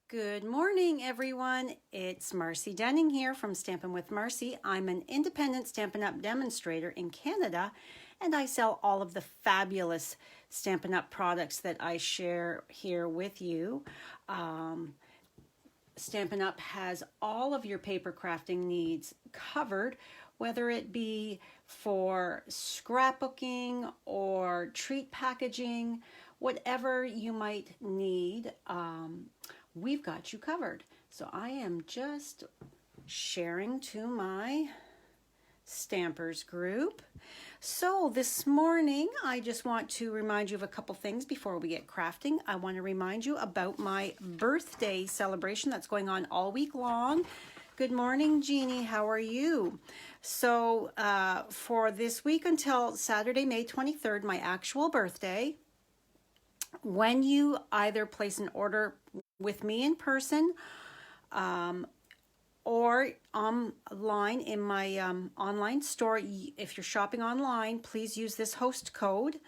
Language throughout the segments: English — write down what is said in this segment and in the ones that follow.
Good morning, everyone. It's Marcy Dunning here from Stampin' with Marcy. I'm an independent Stampin' Up! Demonstrator in Canada, and I sell all of the fabulous Stampin' Up! Products that I share here with you. Stampin' Up! Has all of your paper crafting needs covered, whether it be for scrapbooking or treat packaging, whatever you might need. We've got you covered. So I am just sharing to my stampers group. So this morning, I just want to remind you of a couple things before we get crafting. I want to remind you about my birthday celebration that's going on all week long. Good morning, Jeannie. How are you? So for this week until Saturday, May 23rd, my actual birthday, when you either place an order with me in person or online in my online store, if you're shopping online, please use this host code.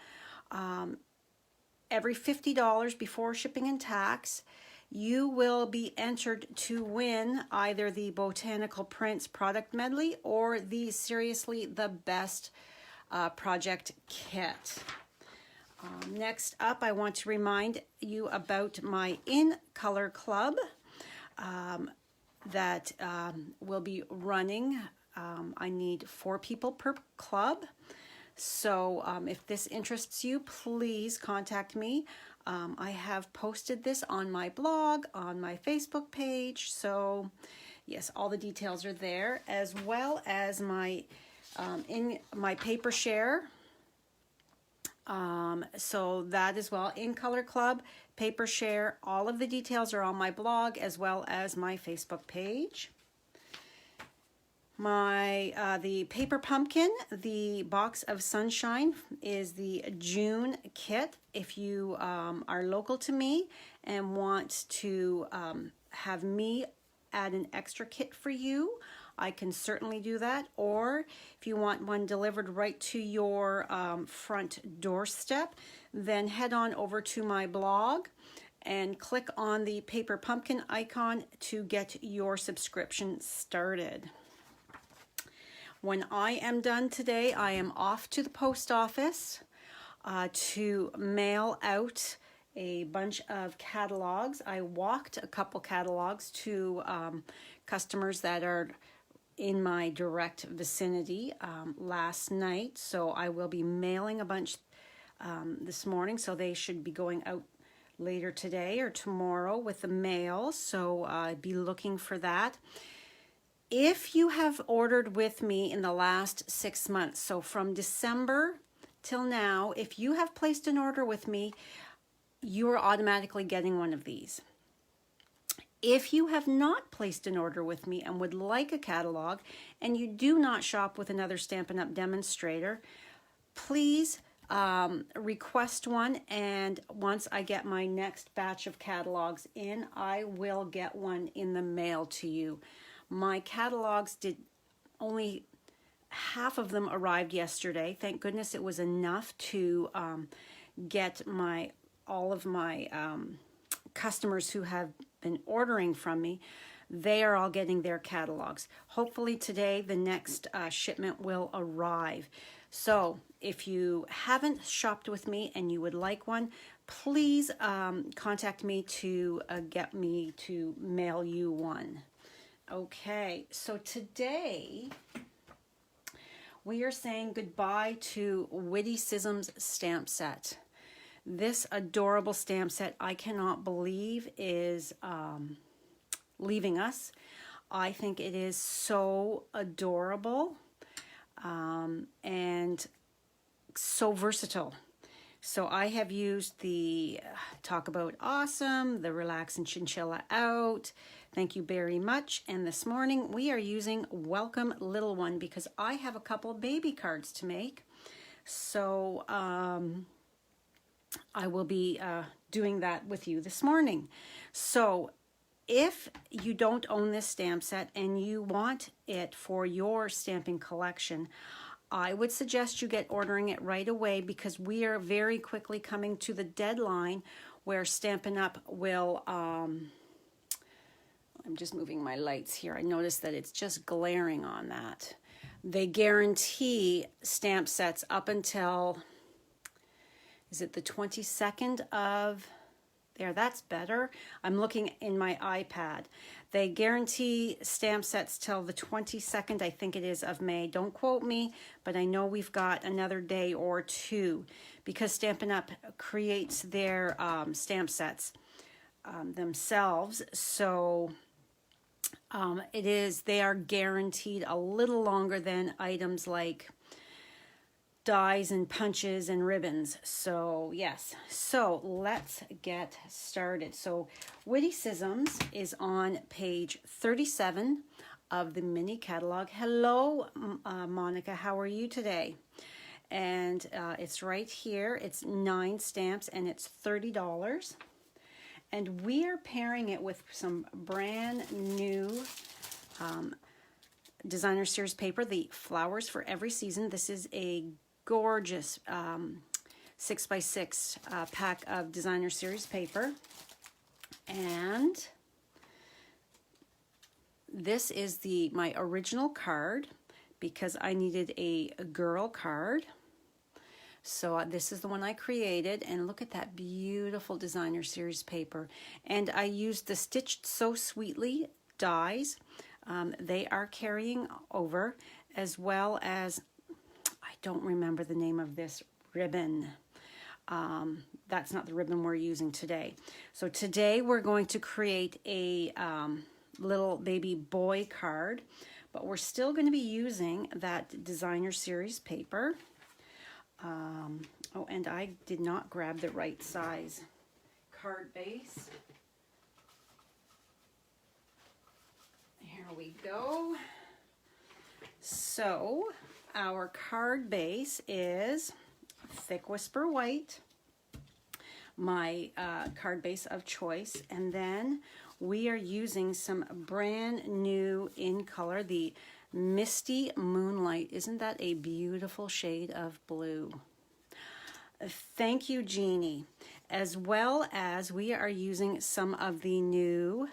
Every $50 before shipping and tax, you will be entered to win either the Botanical Prints product medley or the Seriously the Best project kit. Next up, I want to remind you about my In Color Club that will be running. I need 4 people per club. So if this interests you, please contact me. I have posted this on my blog, on my Facebook page. So yes, all the details are there, as well as my in my paper share. So that as well, In Color Club, paper share, all of the details are on my blog as well as my Facebook page. The paper pumpkin, the box of sunshine, is the June kit. If you are local to me and want to have me add an extra kit for you, I can certainly do that. Or if you want one delivered right to your front doorstep, then head on over to my blog and click on the paper pumpkin icon to get your subscription started. When I am done today, I am off to the post office to mail out a bunch of catalogs. I walked a couple catalogs to customers that are in my direct vicinity last night, so I will be mailing a bunch this morning, so they should be going out later today or tomorrow with the mail, so be looking for that. If you have ordered with me in the last 6 months, so from December till now, if you have placed an order with me, you are automatically getting one of these. If you have not placed an order with me and would like a catalog, and you do not shop with another Stampin' Up! Demonstrator, please request one, and once I get my next batch of catalogs in, I will get one in the mail to you. My catalogs only half of them arrived yesterday. Thank goodness it was enough to get all of my customers who have been ordering from me. They are all getting their catalogs. Hopefully today the next shipment will arrive. So if you haven't shopped with me and you would like one, please contact me to get me to mail you one. Okay, so today we are saying goodbye to Witty-Cisms Stamp Set. This adorable stamp set, I cannot believe, is leaving us. I think it is so adorable and so versatile. So I have used the Talk About Awesome, the Relax and Chinchilla Out, Thank You Very Much, and this morning we are using Welcome Little One because I have a couple baby cards to make. So I will be doing that with you this morning. So if you don't own this stamp set and you want it for your stamping collection, I would suggest you get ordering it right away because we are very quickly coming to the deadline where Stampin' Up! Will I'm just moving my lights here. I noticed that it's just glaring on that. They guarantee stamp sets up until, is it the 22nd of, there, that's better. I'm looking in my iPad. They guarantee stamp sets till the 22nd, I think it is, of May. Don't quote me, but I know we've got another day or two because Stampin' Up! Creates their stamp sets themselves. So they are guaranteed a little longer than items like dies and punches and ribbons. So yes, so let's get started. So Witty-Cisms is on page 37 of the mini catalog. Hello, Monica, how are you today? And it's right here. It's 9 stamps and it's $30. And we are pairing it with some brand new designer series paper, the Flowers for Every Season. This is a gorgeous 6x6 pack of designer series paper. And this is my original card because I needed a girl card. So this is the one I created, and look at that beautiful designer series paper. And I used the Stitched So Sweetly dies. They are carrying over, as well as, I don't remember the name of this ribbon. That's not the ribbon we're using today. So today we're going to create a little baby boy card, but we're still going to be using that designer series paper. Oh, and I did not grab the right size card base. Here we go. So our card base is Thick Whisper White, my card base of choice, and then we are using some brand new in color, the Misty Moonlight. Isn't that a beautiful shade of blue? Thank you, Jeannie. As well as we are using some of the new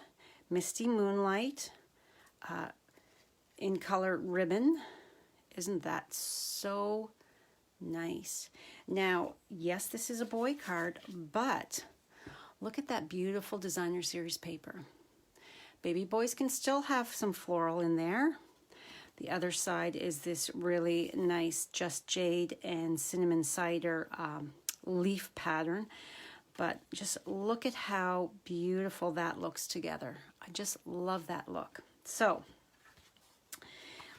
Misty Moonlight in color ribbon. Isn't that so nice? Now, yes, this is a boy card, but look at that beautiful designer series paper. Baby boys can still have some floral in there. The other side is this really nice Just Jade and Cinnamon Cider leaf pattern. But just look at how beautiful that looks together. I just love that look. So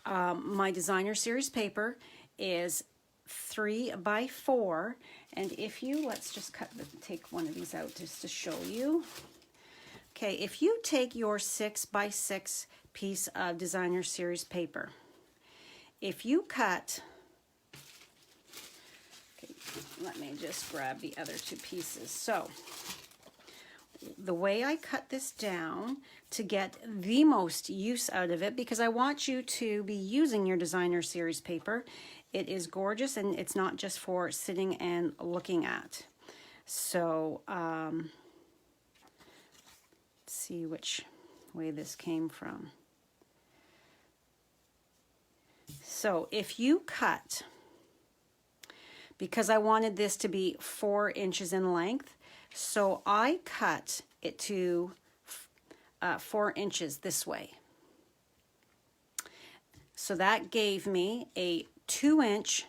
my designer series paper is 3x4. And if you, let's just take one of these out just to show you. Okay, if you take your 6x6 piece of designer series paper, if you cut, okay, let me just grab the other 2 pieces. So the way I cut this down to get the most use out of it, because I want you to be using your designer series paper. It is gorgeous and it's not just for sitting and looking at. So let's see which way this came from. So if you cut, because I wanted this to be 4 inches in length, so I cut it to 4 inches this way. So that gave me a 2-inch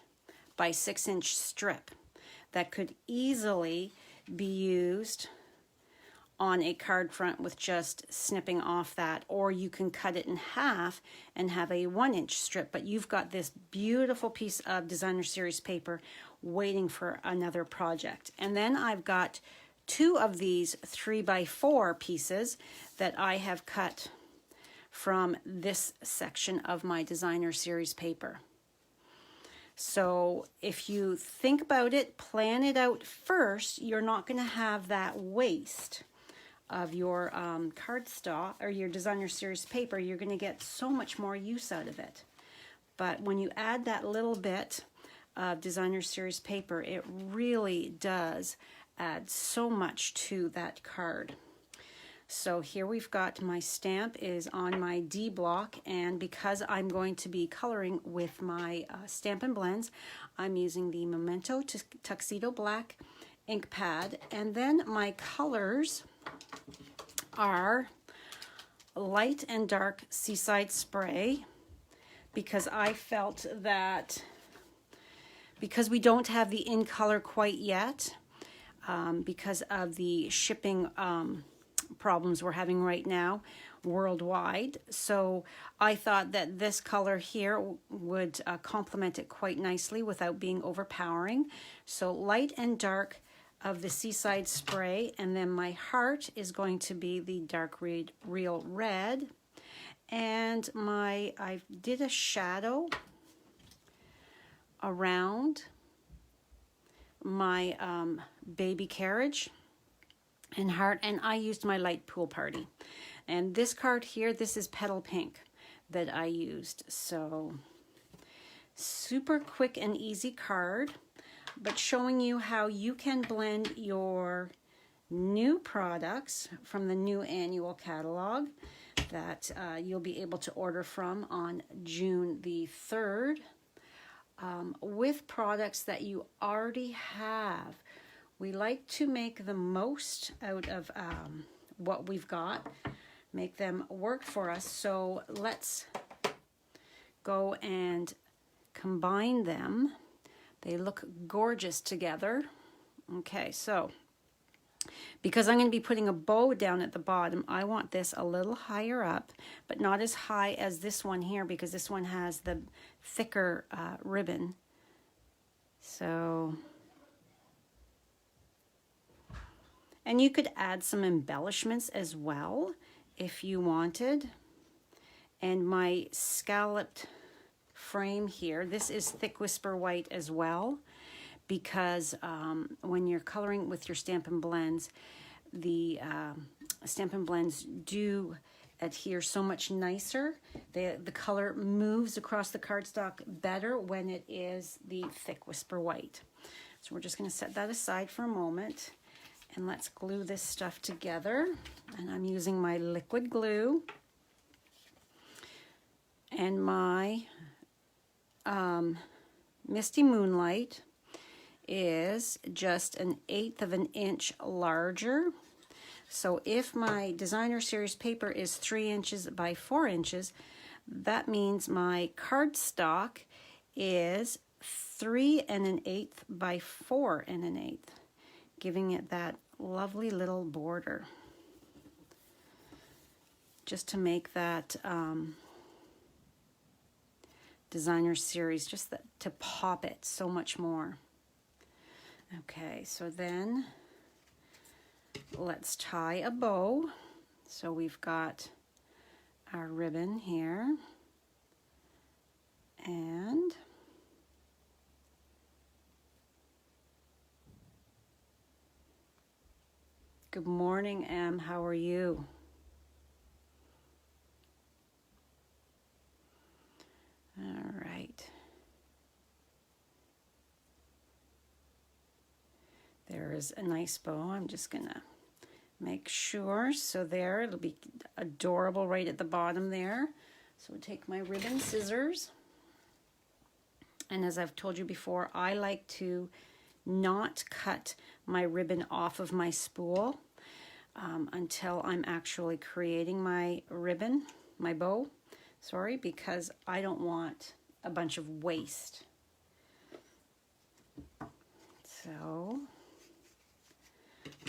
by 6-inch strip that could easily be used on a card front with just snipping off that, or you can cut it in half and have a 1-inch strip, but you've got this beautiful piece of designer series paper waiting for another project. And then I've got 2 of these 3x4 pieces that I have cut from this section of my designer series paper. So if you think about it, plan it out first, you're not going to have that waste of your cardstock or your designer series paper. You're going to get so much more use out of it. But when you add that little bit of designer series paper, it really does add so much to that card. So here we've got my stamp is on my D block, and because I'm going to be coloring with my Stampin' Blends, I'm using the Memento Tuxedo Black ink pad, and then my colors are light and dark Seaside Spray, because I felt that because we don't have the in color quite yet, because of the shipping problems we're having right now worldwide. So I thought that this color here would complement it quite nicely without being overpowering. So light and dark of the Seaside Spray, and then my heart is going to be the dark real red. And I did a shadow around my baby carriage and heart, and I used my light pool party. And this card here, this is Petal Pink that I used. So super quick and easy card, but showing you how you can blend your new products from the new annual catalog that you'll be able to order from on June the 3rd with products that you already have. We like to make the most out of what we've got, make them work for us. So let's go and combine them. They look gorgeous together. Okay, so because I'm going to be putting a bow down at the bottom, I want this a little higher up, but not as high as this one here, because this one has the thicker ribbon. So, and you could add some embellishments as well if you wanted. And my scalloped frame here, this is Thick Whisper White as well, because when you're coloring with your Stampin' Blends, the Stampin' Blends do adhere so much nicer. The color moves across the cardstock better when it is the Thick Whisper White. So we're just going to set that aside for a moment, and let's glue this stuff together. And I'm using my liquid glue and my Misty Moonlight is just 1/8 of an inch larger. So if my designer series paper is 3 inches by 4 inches, that means my cardstock is 3 1/8 by 4 1/8, giving it that lovely little border, just to make that designer series, just to pop it so much more. Okay, so then let's tie a bow. So we've got our ribbon here, and good morning, Em. How are you? All right. There is a nice bow. I'm just gonna make sure. So there, it'll be adorable right at the bottom there. So we'll take my ribbon scissors. And as I've told you before, I like to not cut my ribbon off of my spool until I'm actually creating my ribbon, my bow, sorry, because I don't want a bunch of waste. So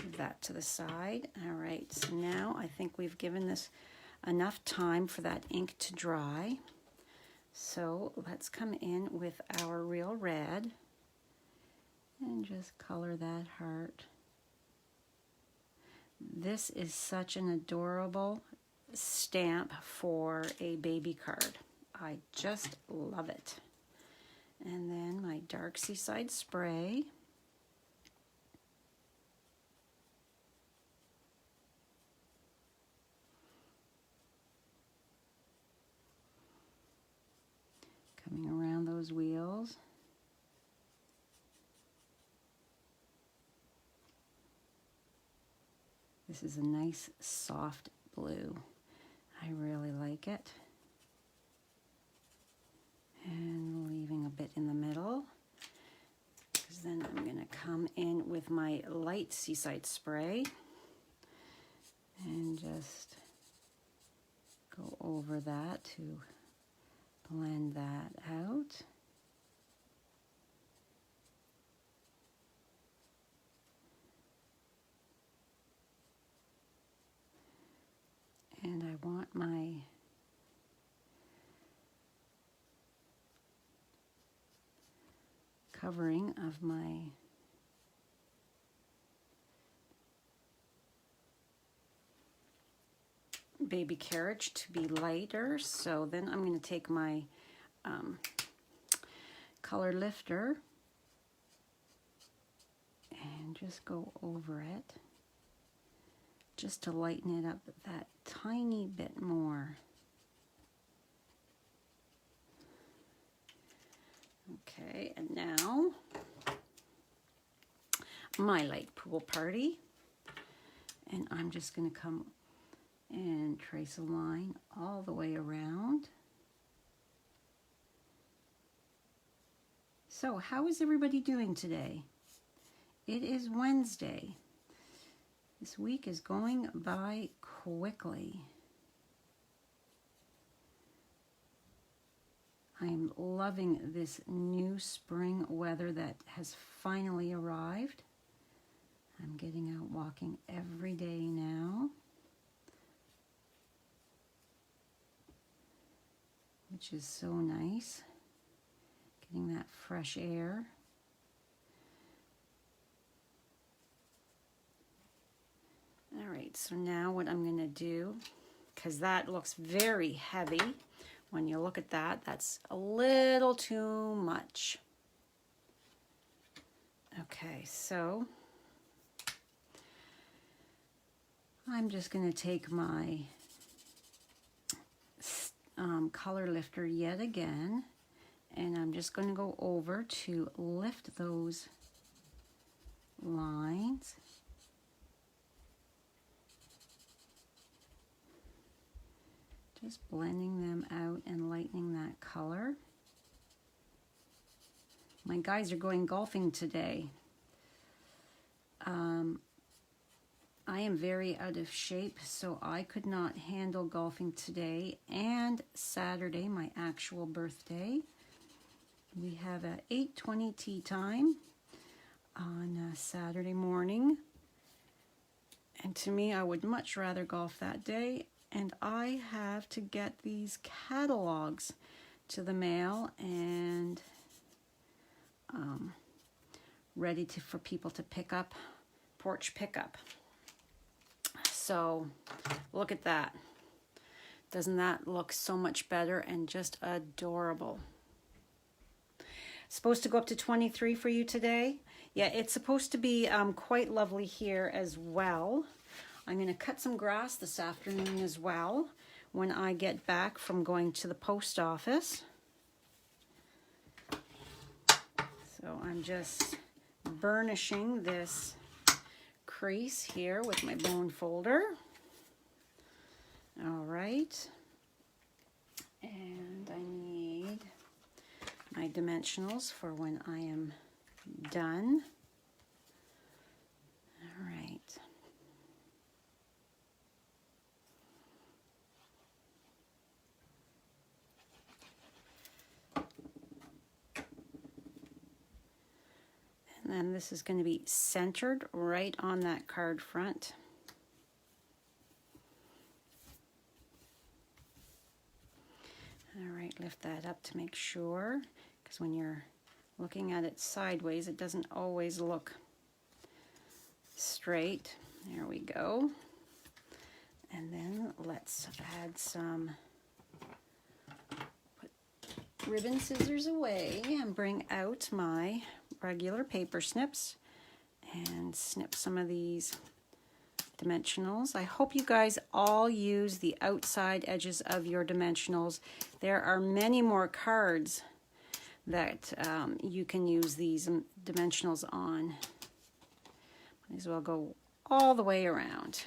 move that to the side. All right, so now I think we've given this enough time for that ink to dry. So let's come in with our real red and just color that heart. This is such an adorable stamp for a baby card. I just love it. And then my dark Seaside Spray. Coming around those wheels. This is a nice soft blue. I really like it. And leaving a bit in the middle, because then I'm going to come in with my light Seaside spray and just go over that to blend that out. And I want my covering of my baby carriage to be lighter, so then I'm going to take my color lifter and just go over it just to lighten it up that tiny bit more. Okay, and now my light pool party, and I'm just going to come and trace a line all the way around. So how is everybody doing today? It is Wednesday. This week is going by quickly. I'm loving this new spring weather that has finally arrived. I'm getting out walking every day now, which is so nice. Getting that fresh air. All right, so now what I'm going to do, because that looks very heavy, when you look at that, that's a little too much. Okay, so I'm just going to take my color lifter yet again, and I'm just going to go over to lift those lines. Just blending them out and lightening that color. My guys are going golfing today. I am very out of shape, so I could not handle golfing today and Saturday, my actual birthday. We have a 8:20 tee time on Saturday morning. And to me, I would much rather golf that day. And I have to get these catalogs to the mail and ready for people to pick up, porch pickup. So look at that. Doesn't that look so much better and just adorable? Supposed to go up to 23 for you today. Yeah, it's supposed to be quite lovely here as well. I'm going to cut some grass this afternoon as well when I get back from going to the post office. So I'm just burnishing this crease here with my bone folder. All right. And I need my dimensionals for when I am done. All right. And then this is going to be centered right on that card front. All right, lift that up to make sure, because when you're looking at it sideways, it doesn't always look straight. There we go. And then let's add some, put ribbon scissors away and bring out my regular paper snips and snip some of these dimensionals. I hope you guys all use the outside edges of your dimensionals. There are many more cards that you can use these dimensionals on. Might as well go all the way around.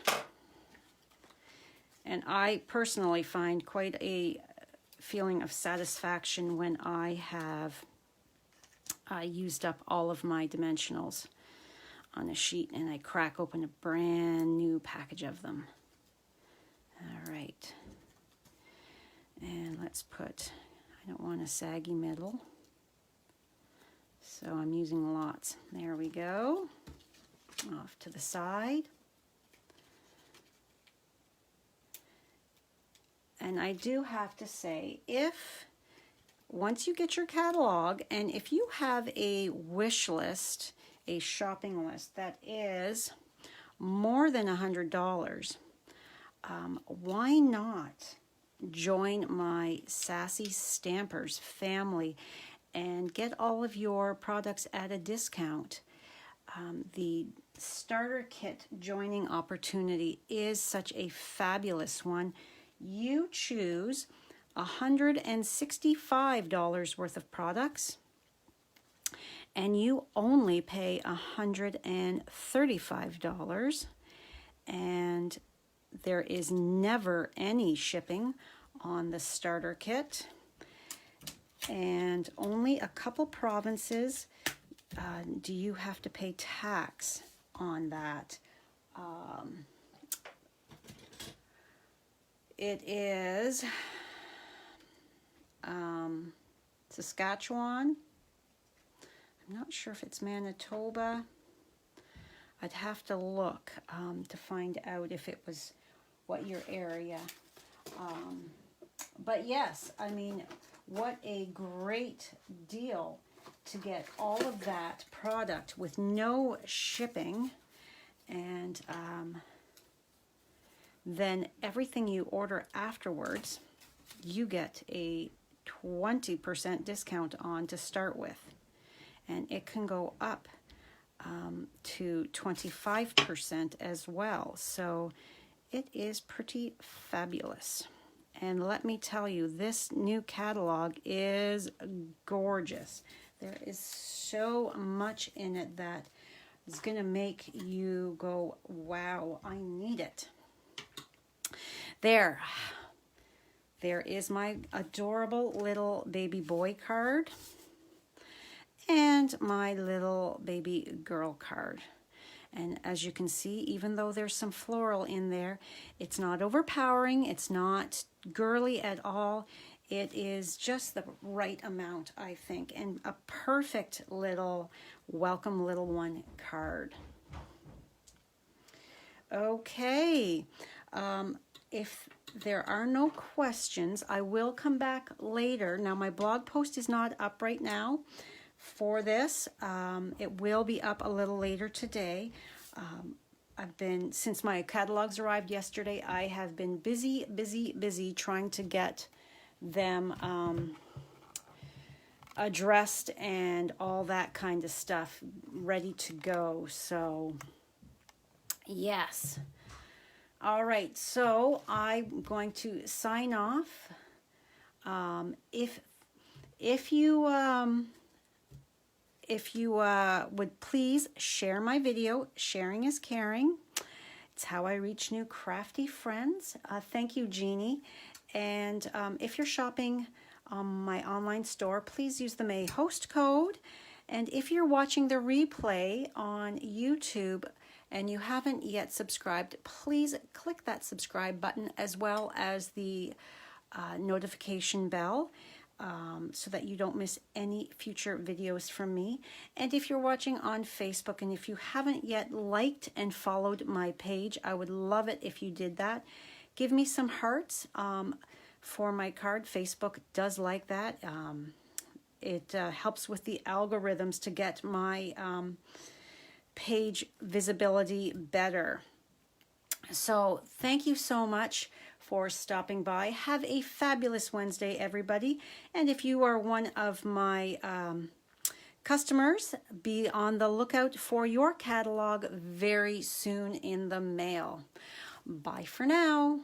And I personally find quite a feeling of satisfaction when I have used up all of my dimensionals on a sheet and I crack open a brand new package of them. All right. And let's put, I don't want a saggy middle, so I'm using lots. There we go. Off to the side. And I do have to say, once you get your catalog, and if you have a wish list, a shopping list that is more than $100, why not join my Sassy Stampers family and get all of your products at a discount? The starter kit joining opportunity is such a fabulous one. You choose $165 worth of products and you only pay $135, and there is never any shipping on the starter kit, and only a couple provinces do you have to pay tax on that. It is Saskatchewan. I'm not sure if it's Manitoba. I'd have to look to find out if it was what your area. But yes, I mean, what a great deal to get all of that product with no shipping, and then everything you order afterwards, you get a 20% discount on to start with. And it can go up to 25% as well. So it is pretty fabulous. And let me tell you, this new catalog is gorgeous. There is so much in it that is going to make you go, wow, I need it. There is my adorable little baby boy card and my little baby girl card. And as you can see, even though there's some floral in there, it's not overpowering, it's not girly at all. It is just the right amount, I think, and a perfect little welcome little one card. Okay, if there are no questions, I will come back later. Now, my blog post is not up right now for this. It will be up a little later today. Since my catalogs arrived yesterday, I have been busy trying to get them addressed and all that kind of stuff ready to go. So, yes. All right, so I'm going to sign off. If you would please share my video. Sharing is caring. It's how I reach new crafty friends. Thank you, Jeannie. And if you're shopping on my online store, please use the May host code. And if you're watching the replay on YouTube and you haven't yet subscribed, please click that subscribe button as well as the notification bell so that you don't miss any future videos from me. And if you're watching on Facebook and if you haven't yet liked and followed my page, I would love it if you did that. Give me some hearts for my card. Facebook does like that. It helps with the algorithms to get my page visibility better. So thank you so much for stopping by. Have a fabulous Wednesday, everybody. And if you are one of my customers, be on the lookout for your catalog very soon in the mail. Bye for now.